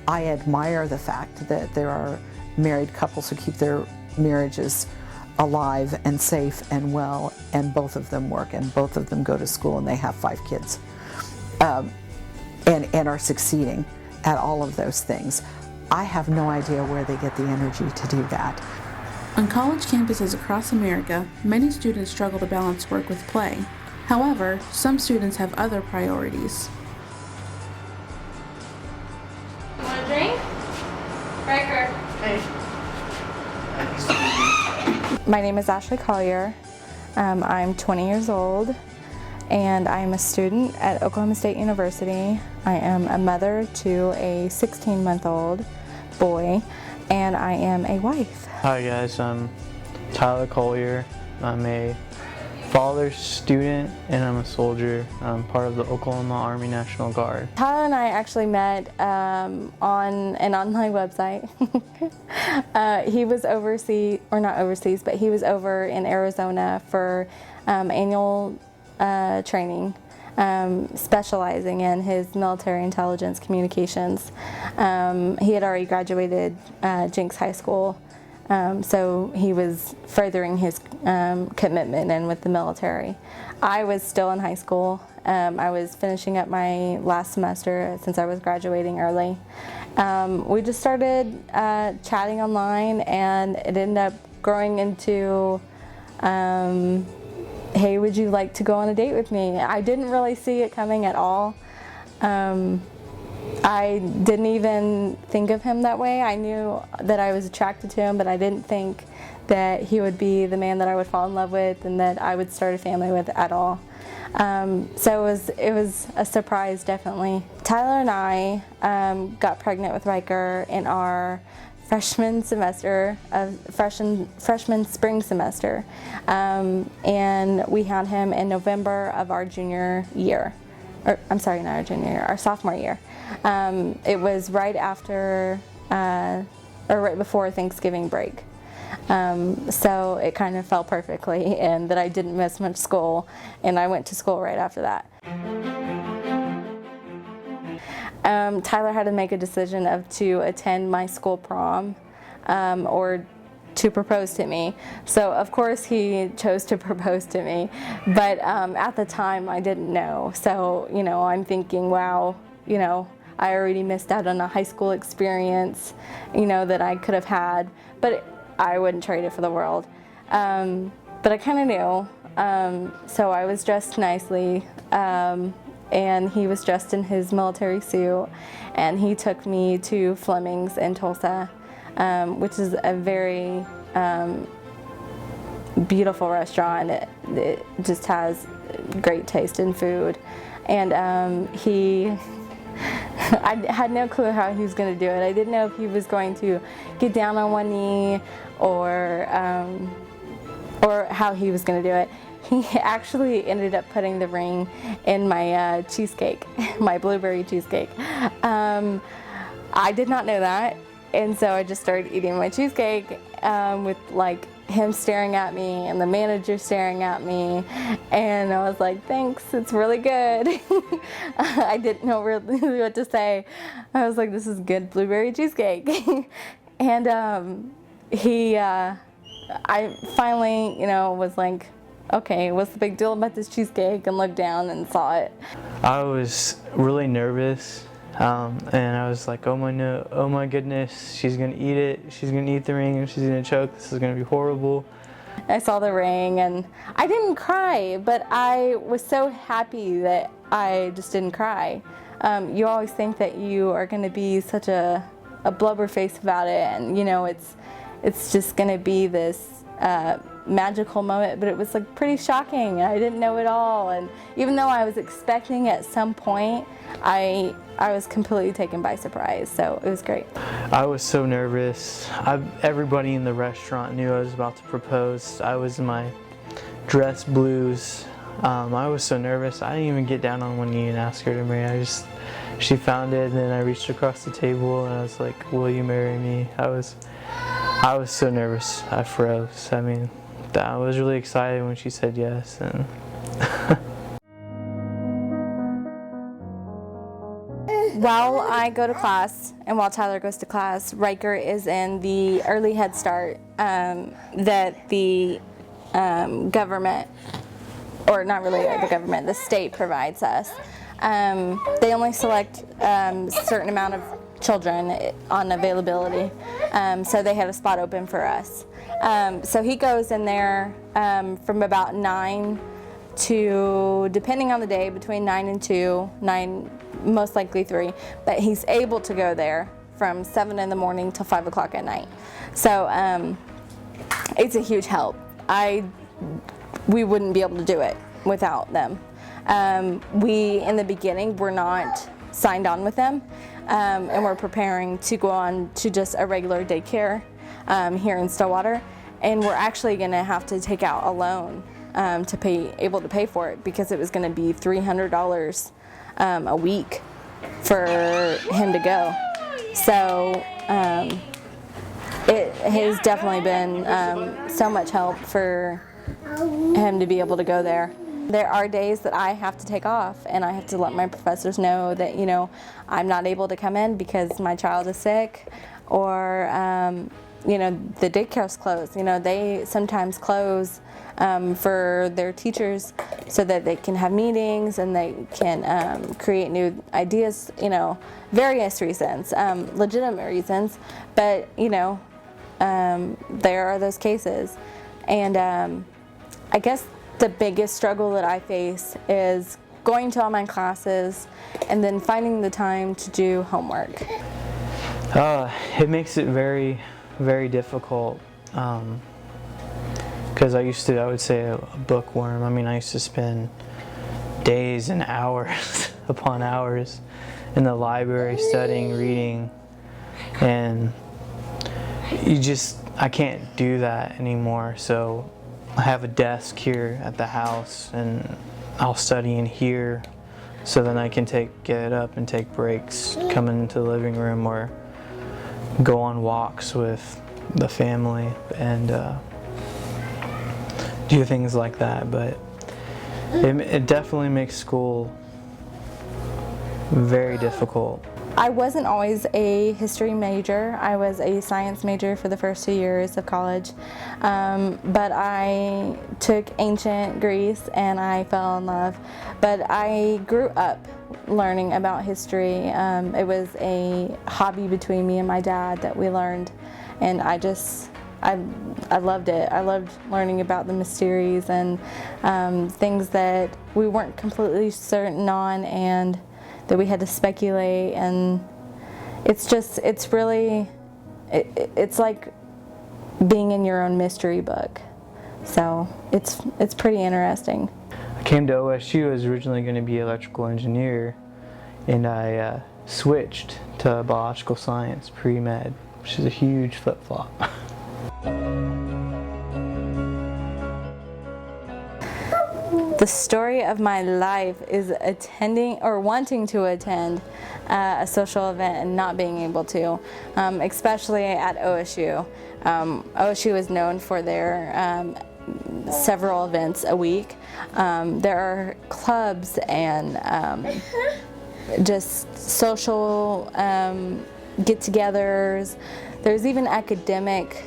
I admire the fact that there are married couples who keep their marriages alive and safe and well, and both of them work and both of them go to school and they have 5 kids, and are succeeding at all of those things. I have no idea where they get the energy to do that. On college campuses across America, many students struggle to balance work with play. However, some students have other priorities. Want a drink? Riker. Hey. My name is Ashley Collier. I'm 20 years old and I'm a student at Oklahoma State University. I am a mother to a 16-month-old boy and I am a wife. Hi guys, I'm Tyler Collier. I'm a father, student, and I'm a soldier. I'm part of the Oklahoma Army National Guard. Tyler and I actually met on an online website. He was overseas, or not overseas, but he was over in Arizona for annual training, specializing in his military intelligence communications. He had already graduated Jenks High School. So he was furthering his commitment in with the military. I was still in high school. I was finishing up my last semester since I was graduating early. We just started chatting online and it ended up growing into, hey, would you like to go on a date with me? I didn't really see it coming at all. I didn't even think of him that way. I knew that I was attracted to him, but I didn't think that he would be the man that I would fall in love with and that I would start a family with at all. So it was a surprise, definitely. Tyler and I got pregnant with Riker in our freshman semester, freshman spring semester, and we had him in November of our junior year. Or, I'm sorry, not our junior year, our sophomore year. It was right after, or right before Thanksgiving break. So it kind of fell perfectly, and that I didn't miss much school, and I went to school right after that. Tyler had to make a decision of to attend my school prom, or to propose to me. So of course he chose to propose to me, but at the time I didn't know. So, you know, I'm thinking, wow, you know, I already missed out on a high school experience, you know, that I could have had, but I wouldn't trade it for the world. But I kind of knew, so I was dressed nicely, and he was dressed in his military suit, and he took me to Fleming's in Tulsa, which is a very beautiful restaurant. It just has great taste in food, and I had no clue how he was going to do it. I didn't know if he was going to get down on one knee or how he was going to do it. He actually ended up putting the ring in my cheesecake, my blueberry cheesecake. I did not know that, and so I just started eating my cheesecake with like him staring at me and the manager staring at me, and I was like, thanks, it's really good. I didn't know really what to say. I was like, this is good blueberry cheesecake. And I finally, you know, was like, okay, what's the big deal about this cheesecake, and looked down and saw it. I was really nervous, and I was like, oh my goodness, she's gonna eat it, she's gonna eat the ring and she's gonna choke, this is gonna be horrible. I saw the ring and I didn't cry, but I was so happy that I just didn't cry. You always think that you are gonna be such a blubber face about it, and you know, it's just gonna be this magical moment, but it was like pretty shocking. I didn't know it all, and even though I was expecting at some point, I was completely taken by surprise, so it was great. I was so nervous. Everybody in the restaurant knew I was about to propose. I was in my dress blues. I was so nervous. I didn't even get down on one knee and ask her to marry. She found it, and then I reached across the table and I was like, will you marry me? I was so nervous. I froze. I mean, I was really excited when she said yes. And while I go to class and while Tyler goes to class, Riker is in the early Head Start that the government, or not really the government, the state provides us. They only select a certain amount of children on availability, so they had a spot open for us. So he goes in there from about 9 to, depending on the day, between 9 and 2, 9, most likely 3, but he's able to go there from 7 in the morning till 5 o'clock at night. So it's a huge help. We wouldn't be able to do it without them. We, in the beginning, were not signed on with them, and we're preparing to go on to just a regular daycare here in Stillwater, and we're actually going to have to take out a loan to be able to pay for it, because it was going to be $300 a week for him to go. So it has definitely been so much help for him to be able to go there. There are days that I have to take off, and I have to let my professors know that, you know, I'm not able to come in because my child is sick, or you know, the daycare's closed. You know, they sometimes close for their teachers so that they can have meetings and they can create new ideas, you know, various reasons, legitimate reasons, but, you know, there are those cases. And I guess the biggest struggle that I face is going to online classes and then finding the time to do homework. It makes it very, very difficult, because I would say a bookworm. I mean, I used to spend days and hours upon hours in the library studying, reading, and I can't do that anymore. So I have a desk here at the house, and I'll study in here, so then I can get up and take breaks, come into the living room, or go on walks with the family and do things like that. But it definitely makes school very difficult. I wasn't always a history major. I was a science major for the first 2 years of college, but I took ancient Greece and I fell in love. But I grew up learning about history. It was a hobby between me and my dad that we learned, and I loved it. I loved learning about the mysteries and things that we weren't completely certain on, and that we had to speculate. And it's like being in your own mystery book. So it's pretty interesting. I came to OSU. I was originally going to be an electrical engineer, and I switched to biological science, pre-med, which is a huge flip-flop. The story of my life is attending or wanting to attend a social event and not being able to, especially at OSU. OSU is known for their several events a week. There are clubs and just social get-togethers. There's even academic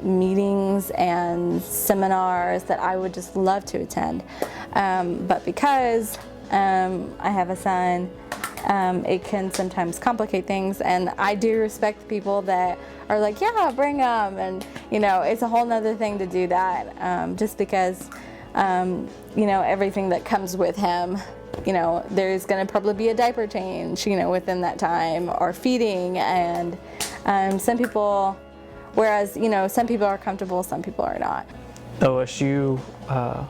meetings and seminars that I would just love to attend. But because I have a son, it can sometimes complicate things, and I do respect people that are like, yeah, bring them, and you know, it's a whole nother thing to do that, just because you know, everything that comes with him. You know, there's going to probably be a diaper change, you know, within that time, or feeding, and some people, whereas, you know, some people are comfortable, some people are not. OSU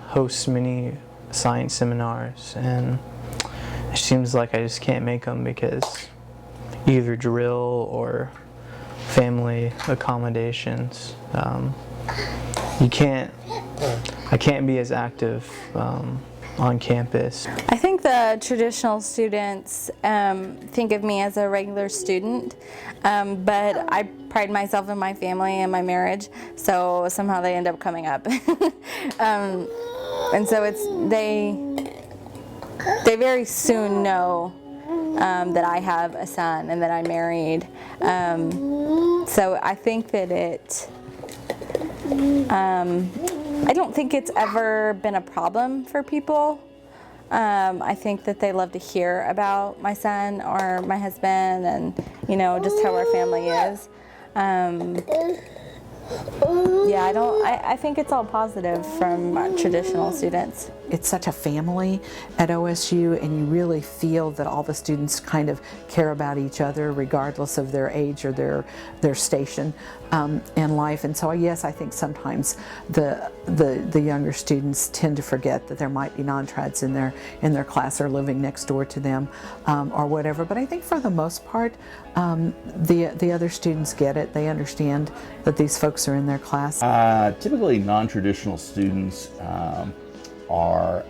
hosts many science seminars, and it seems like I just can't make them because either drill or family accommodations. I can't be as active on campus. I think the traditional students think of me as a regular student, but I pride myself in my family and my marriage, so somehow they end up coming up. And so they very soon know that I have a son and that I married. So I think that I don't think it's ever been a problem for people. I think that they love to hear about my son or my husband and, just how our family is. I think it's all positive from traditional students. It's such a family at OSU, and you really feel that all the students kind of care about each other regardless of their age or their station in life. And so yes, I think sometimes the younger students tend to forget that there might be non-trads in their class or living next door to them or whatever. But I think for the most part, the other students get it. They understand that these folks are in their class. Typically, non-traditional students are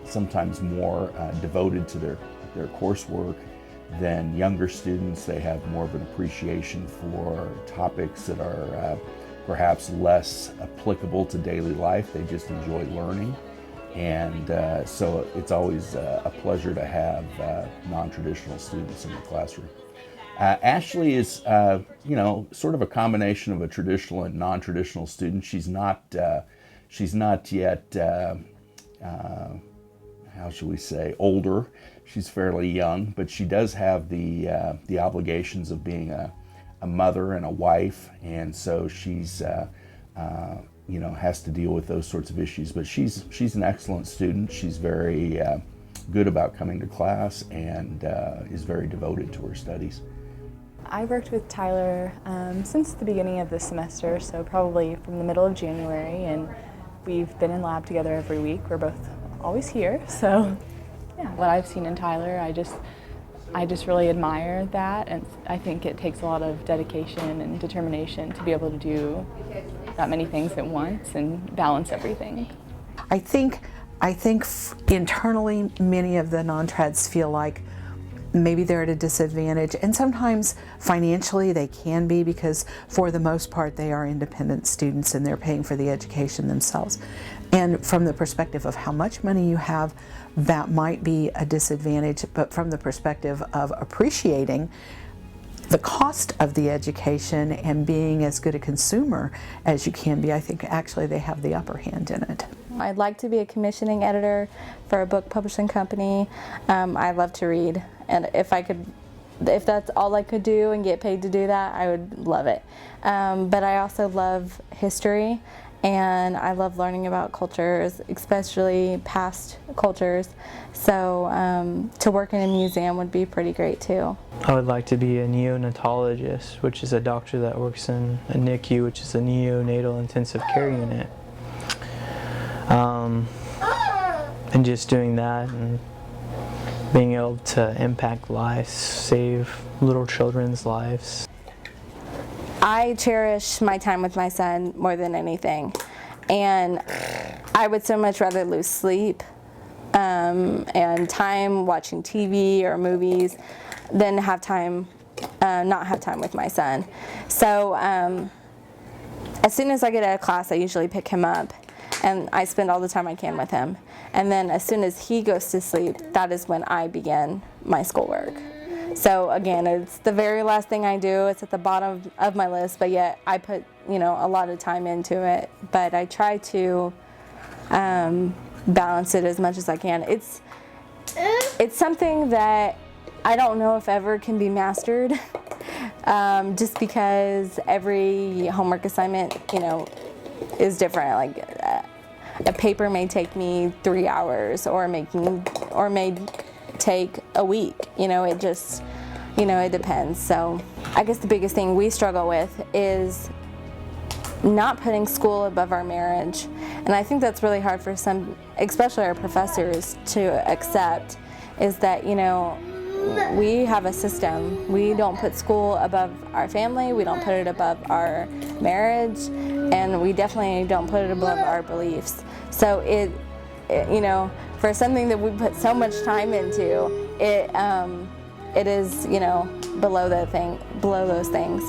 sometimes more devoted to their coursework than younger students. They have more of an appreciation for topics that are perhaps less applicable to daily life. They just enjoy learning. And so it's always a pleasure to have non-traditional students in the classroom. Ashley is, sort of a combination of a traditional and non-traditional student. She's not yet, how shall we say, older. She's fairly young, but she does have the obligations of being a mother and a wife, and so she's, has to deal with those sorts of issues. But she's an excellent student. She's very good about coming to class and is very devoted to her studies. I worked with Tyler since the beginning of the semester, so probably from the middle of January, and we've been in lab together every week. We're both always here, so yeah. What I've seen in Tyler, I just really admire that, and I think it takes a lot of dedication and determination to be able to do that many things at once and balance everything. I think internally many of the non-trads feel like maybe they're at a disadvantage, and sometimes financially they can be, because for the most part they are independent students and they're paying for the education themselves. And from the perspective of how much money you have, that might be a disadvantage, but from the perspective of appreciating the cost of the education and being as good a consumer as you can be, I think actually they have the upper hand in it. I'd like to be a commissioning editor for a book publishing company. I love to read, and if that's all I could do and get paid to do that, I would love it. But I also love history, and I love learning about cultures, especially past cultures. So to work in a museum would be pretty great too. I would like to be a neonatologist, which is a doctor that works in a NICU, which is a neonatal intensive care unit. And just doing that and being able to impact lives, save little children's lives. I cherish my time with my son more than anything, and I would so much rather lose sleep and time watching TV or movies than have time, not have time with my son. So as soon as I get out of class, I usually pick him up, and I spend all the time I can with him. And then as soon as he goes to sleep, that is when I begin my schoolwork. So again, it's the very last thing I do. It's at the bottom of my list, but yet I put, a lot of time into it. But I try to balance it as much as I can. It's something that I don't know if ever can be mastered, just because every homework assignment, is different. Like a paper may take me 3 hours, or may take a week. It just, it depends. So I guess the biggest thing we struggle with is not putting school above our marriage. And I think that's really hard for some, especially our professors, to accept, is that, we have a system. We don't put school above our family, we don't put it above our marriage, and we definitely don't put it above our beliefs. So it for something that we put so much time into, it is, below those things.